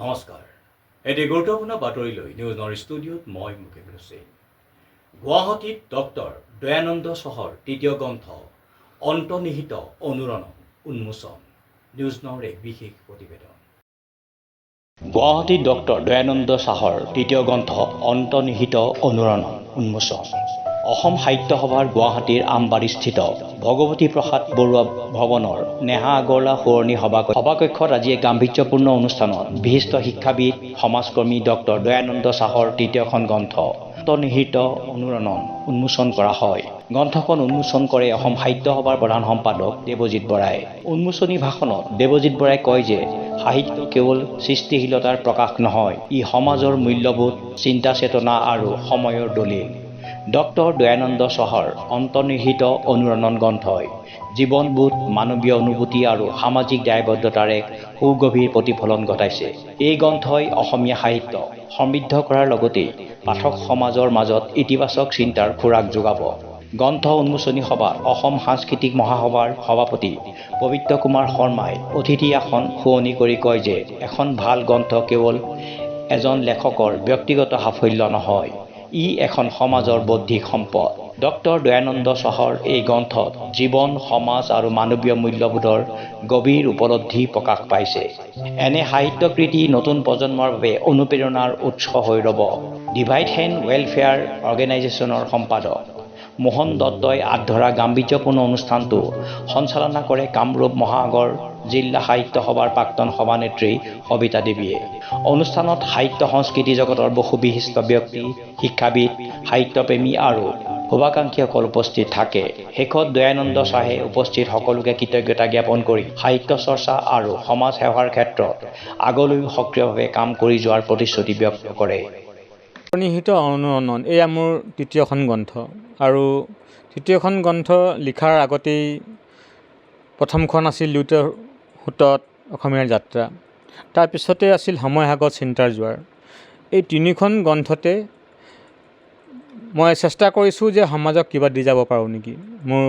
নমস্কাৰ। এটি গুৰুত্বপূৰ্ণ বাতৰিলৈ নিউজ নৰ্থ ষ্টুডিঅ'ত মই মুকেশ হুছেইন। গুৱাহাটীত ডক্টৰ দয়ানন্দ চহৰ তৃতীয় গ্ৰন্থ অন্তৰ্নিহিত অনুৰণন উন্মোচন। নিউজ নৰ্থৰ এক বিশেষ প্ৰতিবেদন। গুৱাহাটীত ডক্টৰ দয়ানন্দ চাহৰ তৃতীয় গ্ৰন্থ অন্তৰ্নিহিত অনুৰণন উন্মোচন। অসম সাহিত্য সভাৰ গুৱাহাটীৰ আমবাৰীস্থিত ভগৱতী প্ৰসাদ বৰুৱা ভৱনৰ নেহা আগৰৱালা সোঁৱৰণী সভাকক্ষত আজি এক গাম্ভীৰ্যপূৰ্ণ অনুষ্ঠানত বিশিষ্ট শিক্ষাবিদ সমাজকৰ্মী ডক্টৰ দয়ানন্দ চাহৰ তৃতীয়খন গ্ৰন্থ অন্তৰ্নিহিত অনুৰণন উন্মোচন কৰা হয়। গ্ৰন্থখন উন্মোচন কৰে অসম সাহিত্য সভাৰ প্ৰধান সম্পাদক দেৱজিৎ বৰাই। উন্মোচনী ভাষণত দেৱজিৎ বৰাই কয় যে সাহিত্য কেৱল সৃষ্টিশীলতাৰ প্ৰকাশ নহয়, ই সমাজৰ মূল্যবোধ, চিন্তা চেতনা আৰু সময়ৰ দলিল। ডক্টৰ দয়ানন্দ চাহৰ অন্তৰ্নিহিত অনুৰণন গ্ৰন্থই জীৱনবোধ, মানৱীয় অনুভূতি আৰু সামাজিক দায়বদ্ধতাৰ এক সুগভীৰ প্ৰতিফলন ঘটাইছে। এই গ্ৰন্থই অসমীয়া সাহিত্য সমৃদ্ধ কৰাৰ লগতে পাঠক সমাজৰ মাজত ইতিবাচক চিন্তাৰ খোৰাক যোগাব। গ্ৰন্থ উন্মোচনী সভাত অসম সাংস্কৃতিক মহাসভাৰ সভাপতি পবিত্ৰ কুমাৰ শৰ্মাই অতিথি আসন শুৱনি কৰি কয় যে এখন ভাল গ্ৰন্থ কেৱল এজন লেখকৰ ব্যক্তিগত সাফল্য নহয়, ই এখন সমাজৰ বৌদ্ধিক সম্পদ। ডক্টৰ দয়ানন্দ চাহৰ এই গ্ৰন্থত জীৱন, সমাজ আৰু মানৱীয় মূল্যবোধৰ গভীৰ উপলব্ধি প্ৰকাশ পাইছে। এনে সাহিত্যকৃতি নতুন প্ৰজন্মৰ বাবে অনুপ্ৰেৰণাৰ উৎস হৈ ৰ'ব। ডিভাইড হেণ্ড ৱেলফেয়াৰ অৰ্গেনাইজেশ্যনৰ সম্পাদক মোহন দত্তই আগধৰা গাম্ভীৰ্যপূৰ্ণ অনুষ্ঠানটো সঞ্চালনা কৰে কামৰূপ মহানগৰ জিলা সাহিত্য সভাৰ প্ৰাক্তন সভানেত্ৰী সবিতা দেৱীয়ে। অনুষ্ঠানত সাহিত্য সংস্কৃতি জগতৰ বহু বিশিষ্ট ব্যক্তি, শিক্ষাবিদ, সাহিত্যপ্ৰেমী আৰু শুভাকাংক্ষীসকল উপস্থিত থাকে। শেষত দয়ানন্দ চাহে উপস্থিত সকলোকে কৃতজ্ঞতা জ্ঞাপন কৰি সাহিত্য চৰ্চা আৰু সমাজ সেৱাৰ ক্ষেত্ৰত আগলৈও সক্ৰিয়ভাৱে কাম কৰি যোৱাৰ প্ৰতিশ্ৰুতি ব্যক্ত কৰে। অন্তৰ্নিহিত অনুৰণন এয়া মোৰ তৃতীয়খন গ্ৰন্থ আৰু তৃতীয়খন গ্ৰন্থ লিখাৰ আগতেই প্ৰথমখন আছিল লুইতৰ সোঁতত অসমীয়াৰ যাত্ৰা, তাৰপিছতে আছিল সময় আগত চিন্তাৰ জোৱাৰ। এই তিনিখন গ্ৰন্থতে মই চেষ্টা কৰিছোঁ যে সমাজক কিবা দি যাব পাৰোঁ নেকি, মোৰ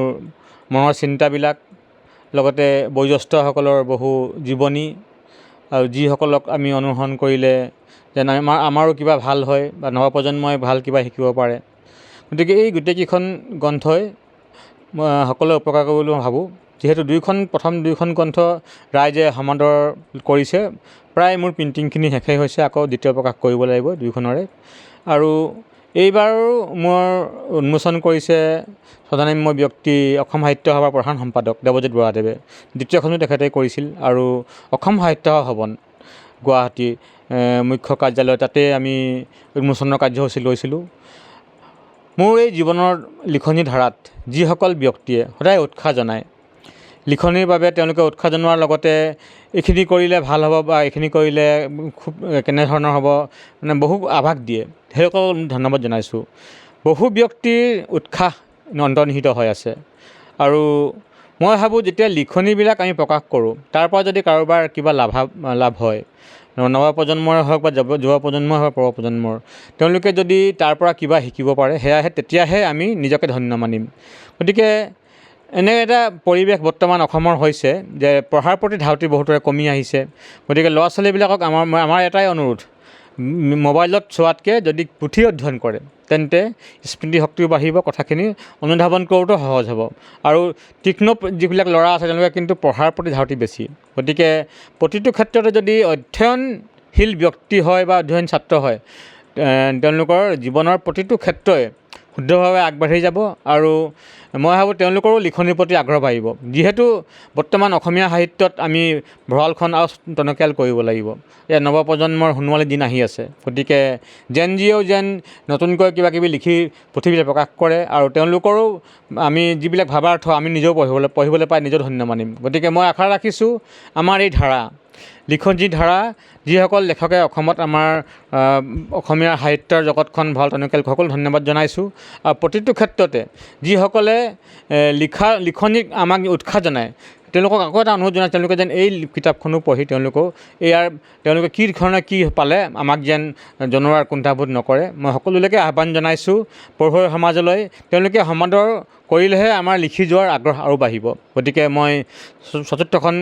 মনৰ চিন্তাবিলাক, লগতে বয়োজ্যেষ্ঠসকলৰ বহু জীৱনী আৰু যিসকলক আমি অনুসৰণ কৰিলে যেন আমাৰো কিবা ভাল হয় বা নৱপ্ৰজন্মই ভাল কিবা শিকিব পাৰে। গতিকে এই গোটেইকেইখন গ্ৰন্থই সকলোৱে উপকাৰ কৰিব বুলি মই ভাবোঁ। যিহেতু প্ৰথম দুইখন গ্ৰন্থ ৰাইজে সমাদৰ কৰিছে, প্ৰায় মোৰ প্ৰিণ্টিংখিনি শেষেই হৈছে, আকৌ দ্বিতীয় প্ৰকাশ কৰিব লাগিব দুইখনৰে। আৰু এইবাৰো মোৰ উন্মোচন কৰিছে স্বনামধ্য ব্যক্তি অসম সাহিত্য সভাৰ প্ৰধান সম্পাদক দেৱজিৎ বৰাদেৱে। দ্বিতীয়খনো তেখেতে কৰিছিল আৰু অসম সাহিত্য ভৱন গুৱাহাটী মুখ্য কাৰ্যালয়, তাতে আমি উন্মোচনৰ কাৰ্যসূচী লৈছিলোঁ। মোৰ এই জীৱনৰ লিখনি ধাৰাত যিসকল ব্যক্তিয়ে সদায় উৎসাহ জনায়, লিখনিৰ বাবে তেওঁলোকে উৎসাহ জনোৱাৰ লগতে এইখিনি কৰিলে ভাল হ'ব বা এইখিনি কৰিলে খুব কেনেধৰণৰ হ'ব, মানে বহু আভাস দিয়ে, সেইসকলক ধন্যবাদ জনাইছোঁ। বহু ব্যক্তিৰ উৎসাহ অন্তৰ্নিহিত হৈ আছে আৰু মই ভাবোঁ যেতিয়া লিখনিবিলাক আমি প্ৰকাশ কৰোঁ, তাৰ পৰা যদি কাৰোবাৰ কিবা লাভ হয়, নৱপ্ৰজন্মৰে হওক বা যুৱ প্ৰজন্মই হওক, প্ৰজন্মৰ, তেওঁলোকে যদি তাৰ পৰা কিবা শিকিব পাৰে, তেতিয়াহে আমি নিজকে ধন্য মানিম। গতিকে এনে এটা পৰিৱেশ বৰ্তমান অসমৰ হৈছে যে পঢ়াৰ প্ৰতি ধাউতি বহুতৰে কমি আহিছে। গতিকে ল'ৰা ছোৱালীবিলাকক আমাৰ এটাই অনুৰোধ, মোবাইলত চোৱাতকৈ যদি পুথি অধ্যয়ন কৰে তেন্তে স্মৃতিশক্তিও বাঢ়িব, কথাখিনি অনুধাৱন কৰোঁতেও সহজ হ'ব। আৰু তীক্ষ্ণ যিবিলাক ল'ৰা আছে তেওঁলোকে কিন্তু পঢ়াৰ প্ৰতি ধাউতি বেছি। গতিকে প্ৰতিটো ক্ষেত্ৰতে যদি অধ্যয়নশীল ব্যক্তি হয় বা অধ্যয়ন ছাত্ৰ হয়, তেওঁলোকৰ জীৱনৰ প্ৰতিটো ক্ষেত্ৰই শুদ্ধভাৱে আগবাঢ়ি যাব আৰু মই ভাবোঁ তেওঁলোকৰো লিখনিৰ প্ৰতি আগ্ৰহ বাঢ়িব। যিহেতু বৰ্তমান অসমীয়া সাহিত্যত আমি ভঁৰালখন আৰু টনকিয়াল কৰিব লাগিব, এয়া নৱপ্ৰজন্মৰ সোণোৱালী দিন আহি আছে। গতিকে যেন নতুনকৈ কিবা কিবি লিখি পুথিবিলাক প্ৰকাশ কৰে আৰু তেওঁলোকৰো আমি যিবিলাক ভাৱাৰ্থ আমি নিজেও পঢ়িবলৈ পাই নিজেও ধন্য মানিম। গতিকে মই আশা ৰাখিছোঁ আমাৰ এই ধাৰা, লিখনি ধাৰা, যিসকল লেখকে অসমত আমাৰ অসমীয়া সাহিত্যৰ জগতখন ভঁৰাল টনকিয়াল, সকলো ধন্যবাদ জনাইছোঁ। আৰু প্ৰতিটো ক্ষেত্ৰতে যিসকলে লিখনিক আমাক উৎসাহ জনায়, তেওঁলোকক আকৌ এটা অনুৰোধ জনাইছোঁ, তেওঁলোকে যেন এই কিতাপখনো পঢ়ি তেওঁলোকে কি ধৰণে কি পালে আমাক যেন জনোৱাৰ কুণ্ঠাবোধ নকৰে। মই সকলোলৈকে আহ্বান জনাইছোঁ পঢ়ুৱৈ সমাজলৈ, তেওঁলোকে সমাদৰ কৰিলেহে আমাৰ লিখি যোৱাৰ আগ্ৰহ আৰু বাঢ়িব। গতিকে মই চতুৰ্থখন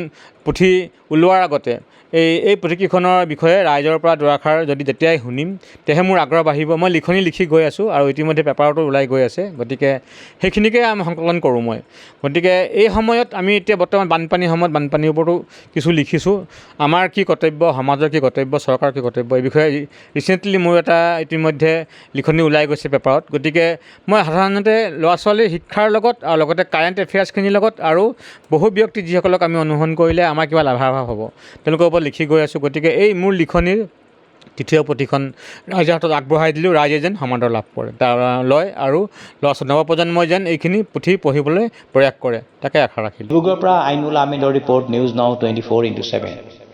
পুথি ওলোৱাৰ আগতে এই পুথিকেইখনৰ বিষয়ে ৰাইজৰ পৰা দুআষাৰ যদি যেতিয়াই শুনিম তেতিয়াহে মোৰ আগ্ৰহ বাঢ়িব। মই লিখনি লিখি গৈ আছোঁ আৰু ইতিমধ্যে পেপাৰতো ওলাই গৈ আছে, গতিকে সেইখিনিকে আমি সংকলন কৰোঁ মই। গতিকে এই সময়ত আমি এতিয়া বৰ্তমান বানপানীৰ সময়ত বানপানীৰ ওপৰতো কিছু লিখিছোঁ। আমাৰ কি কৰ্তব্য, সমাজৰ কি কৰ্তব্য, চৰকাৰৰ কি কৰ্তব্য, এই বিষয়ে ৰিচেণ্টলি মোৰ এটা ইতিমধ্যে লিখনি ওলাই গৈছে পেপাৰত। গতিকে মই সাধাৰণতে ল'ৰা ছোৱালীৰ শিক্ষাৰ লগত আৰু লগতে কাৰেণ্ট এফেয়াৰ্ছখিনিৰ লগত আৰু বহু ব্যক্তি যিসকলক আমি অনুসৰণ কৰিলে আমাৰ কিবা লাভালাভ হ'ব তেওঁলোকৰ ওপৰত লিখি গৈ আছোঁ। গতিকে এই মোৰ লিখনিৰ তৃতীয় পুথিখন ৰাইজৰ হাতত আগবঢ়াই দিলোঁ, ৰাইজে যেন সমাদৰ লাভ কৰে, তাৰ লয় আৰু নৱপ্ৰজন্মই যেন এইখিনি পুথি পঢ়িবলৈ প্ৰয়াস কৰে, তাকে আশা ৰাখিলোঁ। ডিব্ৰুগড়ৰ পৰা আইনুল আহমেদৰ ৰিপৰ্ট, নিউজ নাও 24/7।